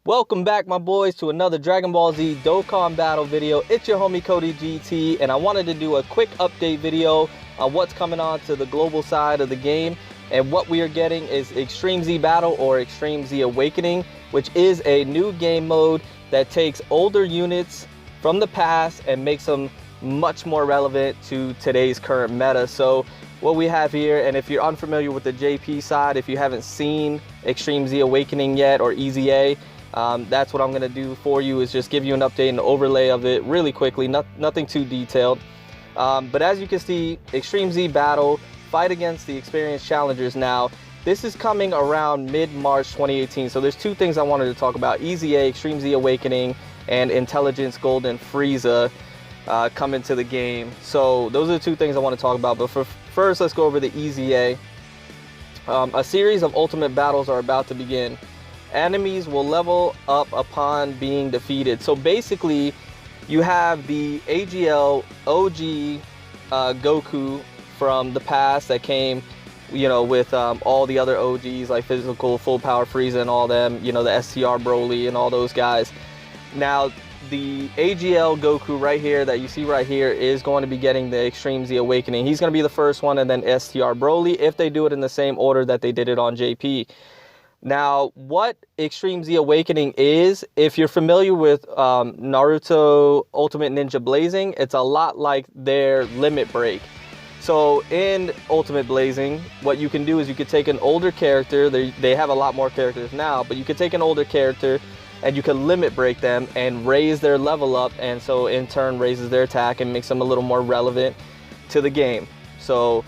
Welcome back, my boys, to another Dragonballz Dokkan battle video. It's your homie Cody GT, and I wanted to do a quick update video on what's coming on to the global side of the game. And what we are getting is Extreme Z Battle, or Extreme Z Awakening, which is a new game mode that takes older units from the past and makes them much more relevant to today's current meta. So what we have here, and if you're unfamiliar with the JP side, if you haven't seen Extreme Z Awakening yet, or EZA, that's what I'm going to do for you, is just give you an update and overlay of it really quickly, nothing too detailed. But as you can see, Extreme Z Battle, fight against the experienced challengers. Now, this is coming around mid-March 2018, so there's two things I wanted to talk about: EZA, Extreme Z Awakening, and Intelligence Golden Frieza come into the game. So those are the two things I want to talk about. But first, let's go over the EZA. A series of ultimate battles are about to begin. Enemies will level up upon being defeated. So basically, you have the AGL OG Goku from the past that came, you know, with all the other OGs like Physical, Full Power Frieza and all them, you know, the STR Broly and all those guys. Now, the AGL Goku right here that you see right here is going to be getting the Extreme Z Awakening. He's going to be the first one, and then STR Broly, if they do it in the same order that they did it on JP. Now, what Extreme Z Awakening is, if you're familiar with Naruto Ultimate Ninja Blazing, it's a lot like their Limit Break. So in Ultimate Blazing, what you can do is you could take an older character, they have a lot more characters now, but you could take an older character and you can Limit Break them and raise their level up, and so in turn raises their attack and makes them a little more relevant to the game. So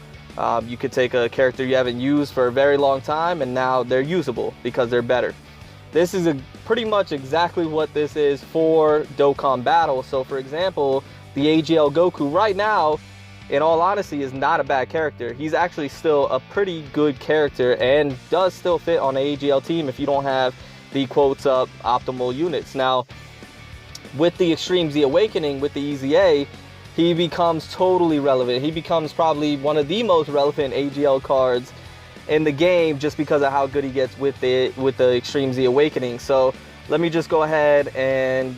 you could take a character you haven't used for a very long time, and now they're usable because they're better. This is pretty much exactly what this is for Dokkan Battle. So for example, the AGL Goku right now, in all honesty, is not a bad character. He's actually still a pretty good character and does still fit on the AGL team if you don't have the quotes up optimal units. Now, with the Extreme Z Awakening, with the EZA, he becomes totally relevant. He becomes probably one of the most relevant AGL cards in the game, just because of how good he gets with the Extreme Z Awakening. So let me just go ahead and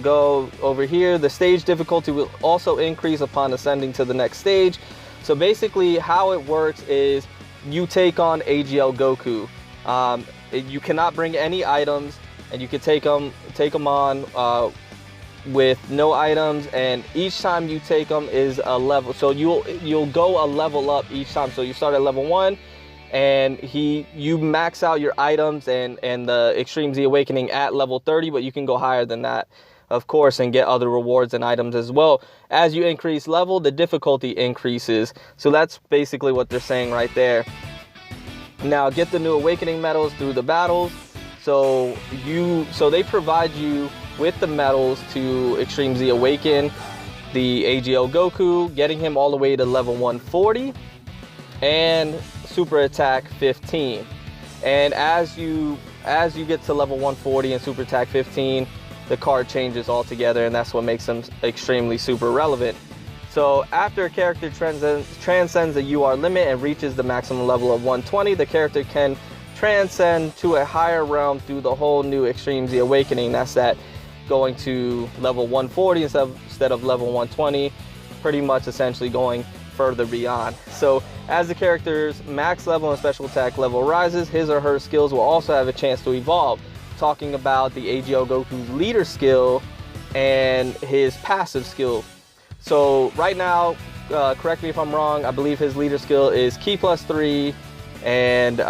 go over here. The stage difficulty will also increase upon ascending to the next stage. So basically how it works is you take on AGL Goku. You cannot bring any items, and you can take them on with no items, and each time you take them is a level. So you'll go a level up each time. So you start at level 1, and you max out your items and the Extreme Z Awakening at level 30, but you can go higher than that, of course, and get other rewards and items as well. As you increase level, the difficulty increases. So that's basically what they're saying right there. Now, get the new Awakening medals through the battles. So they provide you with the medals to Extreme Z Awaken the AGL Goku, getting him all the way to level 140 and super attack 15. And as you get to level 140 and super attack 15, the card changes altogether, and that's what makes them extremely super relevant. So after a character transcends the UR limit and reaches the maximum level of 120, the character can transcend to a higher realm through the whole new Extreme Z Awakening. That's that going to level 140 instead of level 120, pretty much essentially going further beyond. So as the character's max level and special attack level rises, his or her skills will also have a chance to evolve. Talking about the AGL Goku's leader skill and his passive skill. So right now, correct me if I'm wrong, I believe his leader skill is Ki plus 3 and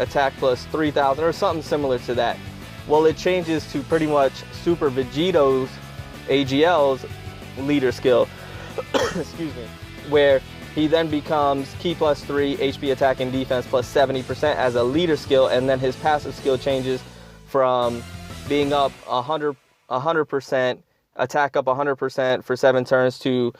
attack plus 3000 or something similar to that. Well, it changes to pretty much Super Vegito's AGL's leader skill, excuse me, where he then becomes Ki plus 3, HP attack and defense plus 70% as a leader skill, and then his passive skill changes from being up 100%, attack up 100% for 7 turns to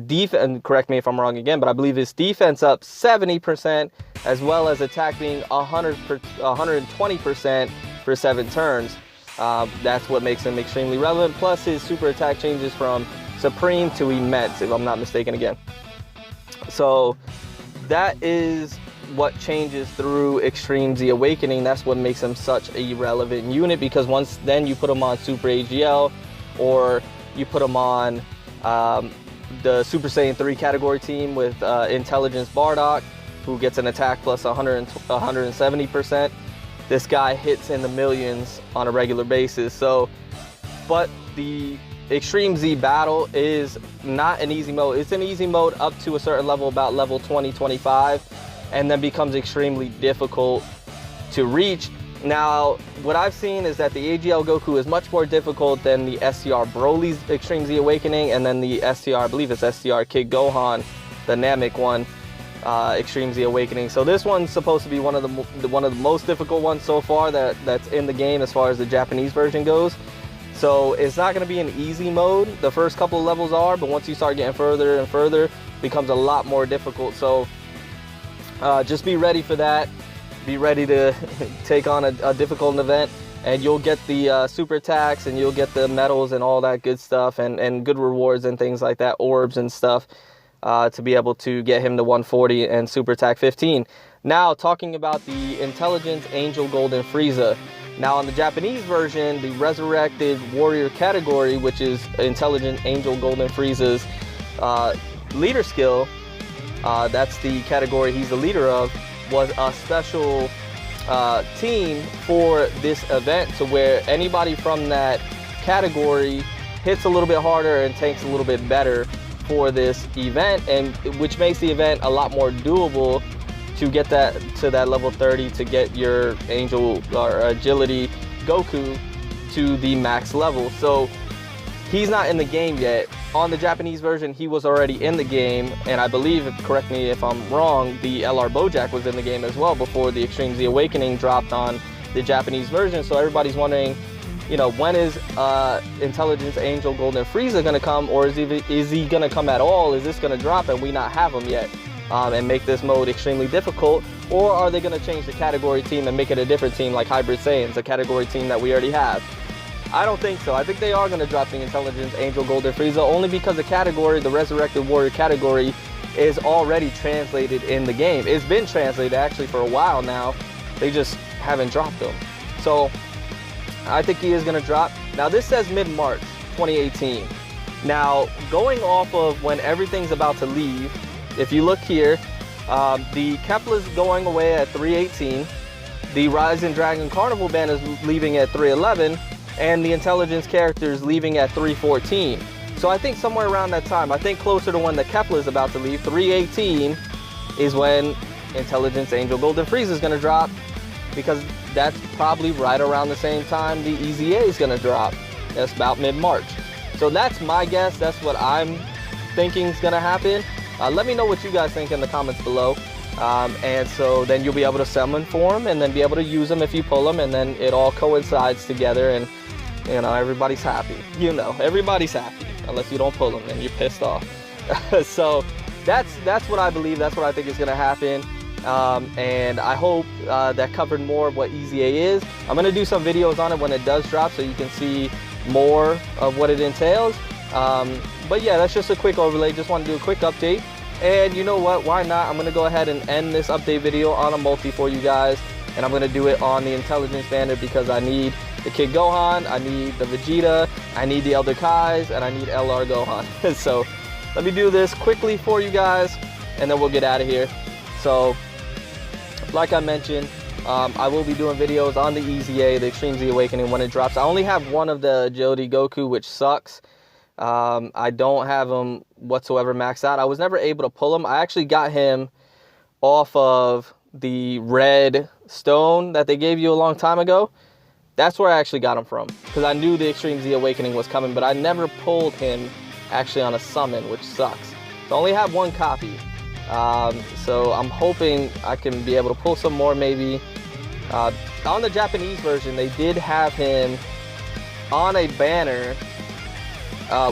defense, correct me if I'm wrong again, but I believe his defense up 70%, as well as attack being 120% for 7 turns. That's what makes him extremely relevant. Plus his super attack changes from Supreme to Immense, if I'm not mistaken again. So that is what changes through Extreme Z Awakening. That's what makes him such a relevant unit, because once then you put him on Super AGL, or you put him on the Super Saiyan 3 category team with Intelligence Bardock, who gets an attack plus 170%. This guy hits in the millions on a regular basis. So, but the Extreme Z battle is not an easy mode. It's an easy mode up to a certain level, about level 20, 25, and then becomes extremely difficult to reach. Now, what I've seen is that the AGL Goku is much more difficult than the STR Broly's Extreme Z Awakening, and then the STR, I believe it's STR Kid Gohan, the Namek one, Extreme Z Awakening. So this one's supposed to be one of the most difficult ones so far that's in the game as far as the Japanese version goes. So it's not going to be an easy mode. The first couple of levels are, but once you start getting further and further, it becomes a lot more difficult. So just be ready for that. Be ready to take on a difficult event, and you'll get the super attacks, and you'll get the medals and all that good stuff, and good rewards and things like that, orbs and stuff, to be able to get him to 140 and super attack 15. Now, talking about the Intelligence Angel Golden Frieza. Now, on the Japanese version, the Resurrected Warrior category, which is Intelligent Angel Golden Frieza's leader skill, that's the category he's the leader of, was a special team for this event, to where anybody from that category hits a little bit harder and tanks a little bit better for this event, and which makes the event a lot more doable to get that to that level 30, to get your Angel or Agility Goku to the max level. So he's not in the game yet. On the Japanese version, he was already in the game, and I believe, correct me if I'm wrong, the LR Bojack was in the game as well before the Extreme Z Awakening dropped on the Japanese version. So everybody's wondering, you know, when is Intelligence Angel Golden Frieza going to come, or is he going to come at all? Is this going to drop and we not have him yet, and make this mode extremely difficult? Or are they going to change the category team and make it a different team like Hybrid Saiyans, a category team that we already have? I don't think so. I think they are going to drop the Intelligence Angel Golden Frieza, only because the category, the Resurrected Warrior category, is already translated in the game. It's been translated actually for a while now. They just haven't dropped them. So I think he is going to drop. Now this says mid-March 2018. Now, going off of when everything's about to leave, if you look here, the Kefla's going away at 318. The Rising Dragon Carnival Band is leaving at 311. And the Intelligence characters leaving at 314. So I think somewhere around that time, I think closer to when the Kefla is about to leave, 318 is when Intelligence Angel Golden Frieza is going to drop, because that's probably right around the same time the EZA is going to drop. That's about mid-March. So that's my guess. That's what I'm thinking is going to happen. Let me know what you guys think in the comments below. And so then you'll be able to summon for them, and then be able to use them if you pull them, and then it all coincides together, and you know, everybody's happy. You know, everybody's happy, unless you don't pull them and you're pissed off. So that's what I believe. That's what I think is going to happen. And I hope that covered more of what EZA is. I'm going to do some videos on it when it does drop, so you can see more of what it entails. But yeah, that's just a quick overlay. Just want to do a quick update. And you know what, why not? I'm going to go ahead and end this update video on a multi for you guys. And I'm going to do it on the Intelligence Banner, because I need the Kid Gohan, I need the Vegeta, I need the Elder Kais, and I need LR Gohan. So let me do this quickly for you guys, and then we'll get out of here. So like I mentioned, I will be doing videos on the EZA, the Extreme Z Awakening, when it drops. I only have one of the Agility Goku, which sucks. I don't have him whatsoever maxed out. I was never able to pull him. I actually got him off of the red stone that they gave you a long time ago. That's where I actually got him from, because I knew the Extreme Z Awakening was coming, but I never pulled him actually on a summon, which sucks. So I only have one copy. So I'm hoping I can be able to pull some more maybe. On the Japanese version, they did have him on a banner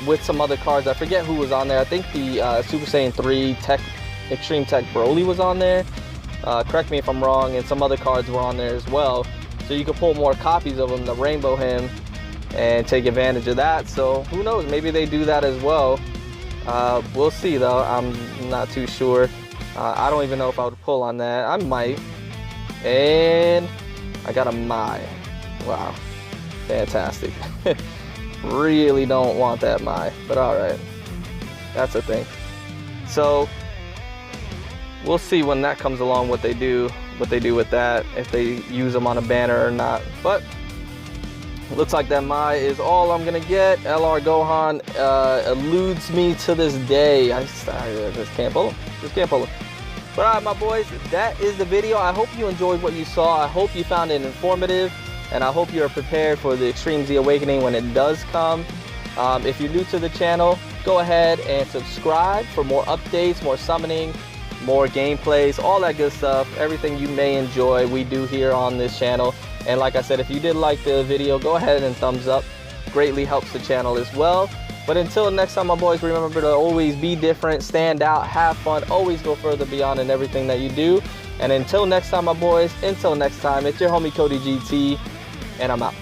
with some other cards. I forget who was on there. I think the Super Saiyan 3 Extreme Tech Broly was on there. Correct me if I'm wrong, and some other cards were on there as well. So you could pull more copies of him to rainbow him and take advantage of that. So who knows, maybe they do that as well. We'll see though, I'm not too sure. I don't even know if I would pull on that. I might. And I got a mahh. Wow. Fantastic. Really don't want that mahh, but all right. That's the thing. So we'll see when that comes along what they do with that, if they use them on a banner or not. But it looks like that mahh is all I'm gonna get. LR Gohan eludes me to this day. I just can't pull him. Just can't pull him. But all right, my boys, that is the video. I hope you enjoyed what you saw. I hope you found it informative, and I hope you're prepared for the Extreme Z Awakening when it does come. If you're new to the channel, go ahead and subscribe for more updates, more summoning, more gameplays, all that good stuff. Everything you may enjoy, we do here on this channel. And like I said, if you did like the video, go ahead and thumbs up. Greatly helps the channel as well. But until next time, my boys, remember to always be different, stand out, have fun, always go further beyond in everything that you do. And until next time, my boys, until next time, it's your homie Cody GT, and I'm out.